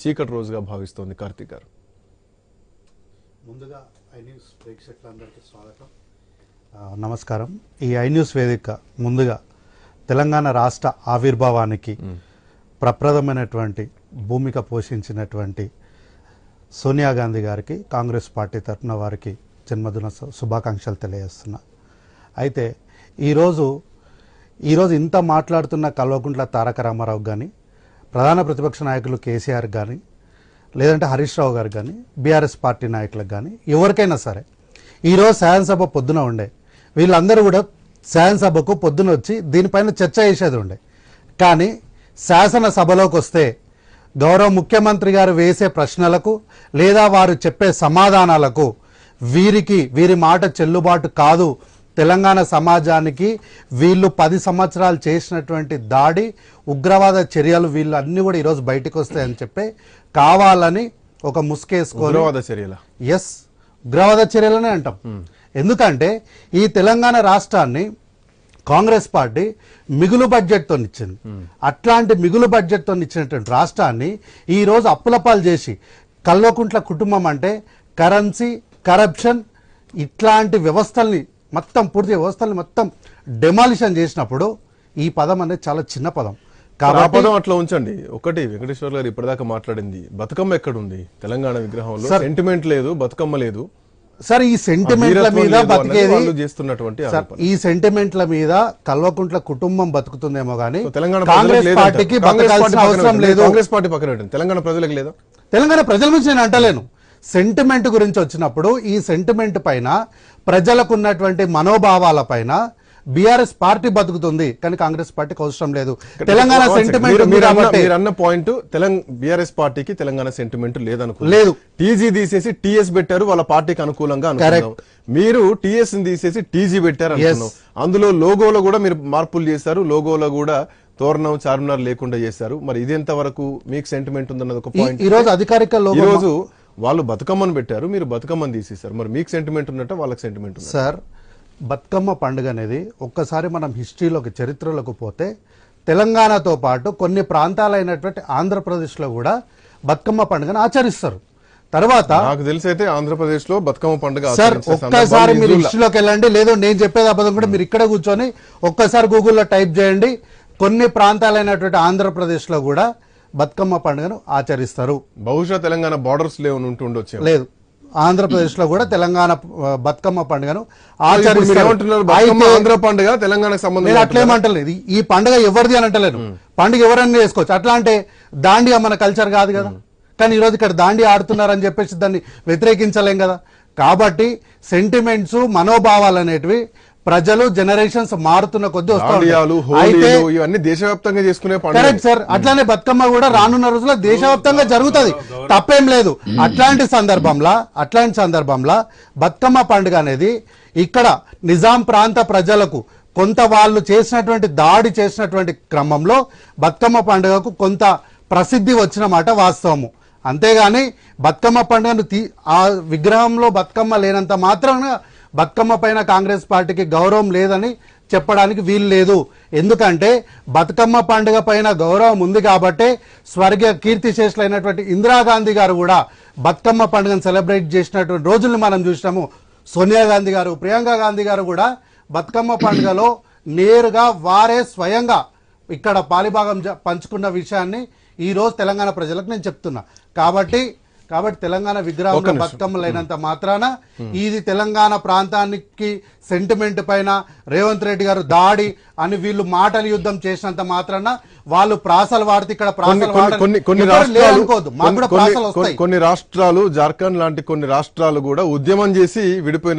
చీకటి రోజుగా భావిస్తోంది కార్తీక్ గారు. ముందుగా ఐ న్యూస్ ప్రేక్షకులందరికీ స్వాగతం, నమస్కారం. ఈ ఐ న్యూస్ వేదిక ముందుగా తెలంగాణ రాష్ట్ర ఆవిర్భావానికి ప్రప్రథమైనటువంటి భూమిక పోషించినటువంటి సోనియా గాంధీ గారికి కాంగ్రెస్ పార్టీ తరఫున వారికి జన్మదిన శుభాకాంక్షలు తెలియజేస్తున్నా. అయితే ఈరోజు ఇంత మాట్లాడుతున్న కల్వకుంట్ల తారక రామారావు కానీ, ప్రధాన ప్రతిపక్ష నాయకులు కేసీఆర్ కానీ, లేదంటే హరీష్ రావు గారు కానీ, బీఆర్ఎస్ పార్టీ నాయకులకు కానీ, ఎవరికైనా సరే ఈరోజు శాసనసభ పొద్దున ఉండే, వీళ్ళందరూ కూడా శాసనసభకు పొద్దున వచ్చి దీనిపైన చర్చ చేసేది ఉండే. కానీ శాసనసభలోకి వస్తే గౌరవ ముఖ్యమంత్రి గారు వేసే ప్రశ్నలకు లేదా వారు చెప్పే సమాధానాలకు వీరి మాట చెల్లుబాటు కాదు, తెలంగాణ సమాజానికి వీళ్ళు 10 సంవత్సరాలు చేసినటువంటి దాడి, ఉగ్రవాద చర్యలు వీళ్ళు అన్ని కూడా ఈరోజు బయటకు వస్తాయని చెప్పి కావాలని ఒక ముసుకేసుకోవాలి. ఉగ్రవాద చర్యలనే అంటాం. ఎందుకంటే ఈ తెలంగాణ రాష్ట్రాన్ని కాంగ్రెస్ పార్టీ మిగులు బడ్జెట్తో ఇచ్చింది. అట్లాంటి మిగులు బడ్జెట్తో ఇచ్చినటువంటి రాష్ట్రాన్ని ఈరోజు అప్పులపాలు చేసి, కల్వకుంట్ల కుటుంబం అంటే కరెన్సీ, కరప్షన్ ఇట్లాంటి వ్యవస్థల్ని పూర్తి వ్యవస్థల్ని మొత్తం డెమాలిషన్ చేసినప్పుడు ఈ పదం అనేది చాలా చిన్న పదం. పదం అట్లా ఉంచండి. ఒకటి వెంకటేశ్వర గారు ఇప్పటిదాకా మాట్లాడింది, బతుకమ్మ ఎక్కడుంది? తెలంగాణ విగ్రహంలో సెంటిమెంట్ లేదు, బతుకమ్మ లేదు. సార్ ఈ సెంటిమెంట్ల మీద బతికేది చేస్తున్నటువంటి ఈ సెంటిమెంట్ల మీద కల్వకుంట్ల కుటుంబం బతుకుతుందేమో గానీ తెలంగాణ కాంగ్రెస్ పార్టీకి బతకాల్సిన అవసరం లేదు. కాంగ్రెస్ పార్టీ పక్కన తెలంగాణ ప్రజలకు లేదా? తెలంగాణ ప్రజల గురించి నేను అంటలేను. సెంటిమెంట్ గురించి వచ్చినప్పుడు ఈ సెంటిమెంట్ పైన ప్రజలకు ఉన్నటువంటి మనోభావాల పైన బీఆర్ఎస్ పార్టీ బతుకుతుంది, కానీ కాంగ్రెస్ పార్టీకి అవసరం లేదు. తెలంగాణ సెంటిమెంట్ అన్న పాయింట్, బీఆర్ఎస్ పార్టీకి తెలంగాణ సెంటిమెంట్ లేదనుకో, లేదు. టీజీ తీసేసి టీఎస్ పెట్టారు, వాళ్ళ పార్టీకి అనుకూలంగా అనుకున్నాం. మీరు టీఎస్ తీసేసి టీజీ పెట్టారు అనుకున్నాం. అందులో లోగోలో కూడా మీరు మార్పులు చేశారు, లోగోలో కూడా తోరణం చార్మినార్ లేకుండా చేశారు. మరి ఇదెంత వరకు మీకు సెంటిమెంట్ ఉందన్నది ఒక పాయింట్. ఈ రోజు అధికారిక ఈ రోజు వాళ్ళు బతుకమ్మను పెట్టారు, మీరు బతుకమ్మను తీసేశారు. మరి మీకు సెంటిమెంట్ ఉన్నట్ట, వాళ్ళకి సెంటిమెంట్ ఉంది సార్. బతుకమ్మ పండుగ అనేది ఒక్కసారి మనం హిస్టరీలోకి, చరిత్రలోకి పోతే తెలంగాణతో పాటు కొన్ని ప్రాంతాలైనటువంటి ఆంధ్రప్రదేశ్లో కూడా బతుకమ్మ పండుగను ఆచరిస్తారు. తర్వాత నాకు తెలిసి అయితే ఆంధ్రప్రదేశ్ లో బతుకమ్మ పండుగ సార్ ఒక్కసారి మీరు హిస్టరీలోకి వెళ్ళండి, లేదు నేను చెప్పేది అబద్ధం కూడా మీరు ఇక్కడ కూర్చొని ఒక్కసారి గూగుల్లో టైప్ చేయండి. కొన్ని ప్రాంతాలైనటువంటి ఆంధ్రప్రదేశ్లో కూడా బతుకమ్మ పండుగను ఆచరిస్తారు. బహుశా తెలంగాణ బార్డర్స్ ఉంటుండొచ్చు. లేదు, ఆంధ్రప్రదేశ్ లో కూడా తెలంగాణ బతుకమ్మ పండుగను ఆచరిస్తారు. ఆంధ్ర పండుగ తెలంగాణకు సంబంధం. నేను అట్లేమంటలేదు, ఈ పండుగ ఎవరిది అని అంటలేను. పండుగ ఎవరన్నా చేసుకోవచ్చు. అట్లా అంటే దాండియా మన కల్చర్ కాదు కదా. కానీ ఈరోజు ఇక్కడ దాండియా ఆడుతున్నారని చెప్పేసి దాన్ని వ్యతిరేకించలేం కదా. కాబట్టి సెంటిమెంట్స్, మనోభావాలు అనేటివి ప్రజలు జనరేషన్స్ మారుతున్న కొద్దీ వస్తాయి. ఇవన్నీ దేశవ్యాప్తంగా చేసుకునే కరెక్ట్ సార్. అట్లానే బతుకమ్మ కూడా రానున్న రోజుల్లో దేశవ్యాప్తంగా జరుగుతుంది, తప్పేం లేదు. అట్లాంటి సందర్భంలో బతుకమ్మ పండుగ అనేది ఇక్కడ నిజాం ప్రాంత ప్రజలకు కొంత వాళ్ళు చేసినటువంటి దాడి చేసినటువంటి క్రమంలో బతుకమ్మ పండుగకు కొంత ప్రసిద్ధి వచ్చిన మాట వాస్తవము. అంతేగాని బతుకమ్మ పండుగను ఆ విగ్రహంలో బతుకమ్మ లేనంత మాత్రాన బతుకమ్మ పైన కాంగ్రెస్ పార్టీకి గౌరవం లేదని చెప్పడానికి వీలు లేదు. ఎందుకంటే బతుకమ్మ పండుగ పైన గౌరవం ఉంది కాబట్టి స్వర్గీయ కీర్తిశేషులైనటువంటి ఇందిరాగాంధీ గారు కూడా బతుకమ్మ పండుగను సెలబ్రేట్ చేసినటువంటి రోజుల్ని మనం చూసినాము. సోనియా గాంధీ గారు, ప్రియాంక గాంధీ గారు కూడా బతుకమ్మ పండుగలో నేరుగా వారే స్వయంగా ఇక్కడ పాలిభాగం పంచుకున్న విషయాన్ని ఈ రోజు తెలంగాణ ప్రజలకు నేను చెప్తున్నా. కాబట్టి తెలంగాణ విగ్రహంలో బతుకమ్మలు అయినంత మాత్రాన ఇది తెలంగాణ ప్రాంతానికి సెంటిమెంట్ పైన రేవంత్ రెడ్డి గారు దాడి అని వీళ్ళు మాటల యుద్ధం చేసినంత మాత్రాన వాళ్ళు ప్రాసలు వాడితే ఇక్కడ కొన్ని రాష్ట్రాలు, జార్ఖండ్ లాంటి కొన్ని రాష్ట్రాలు కూడా ఉద్యమం చేసి విడిపోయిన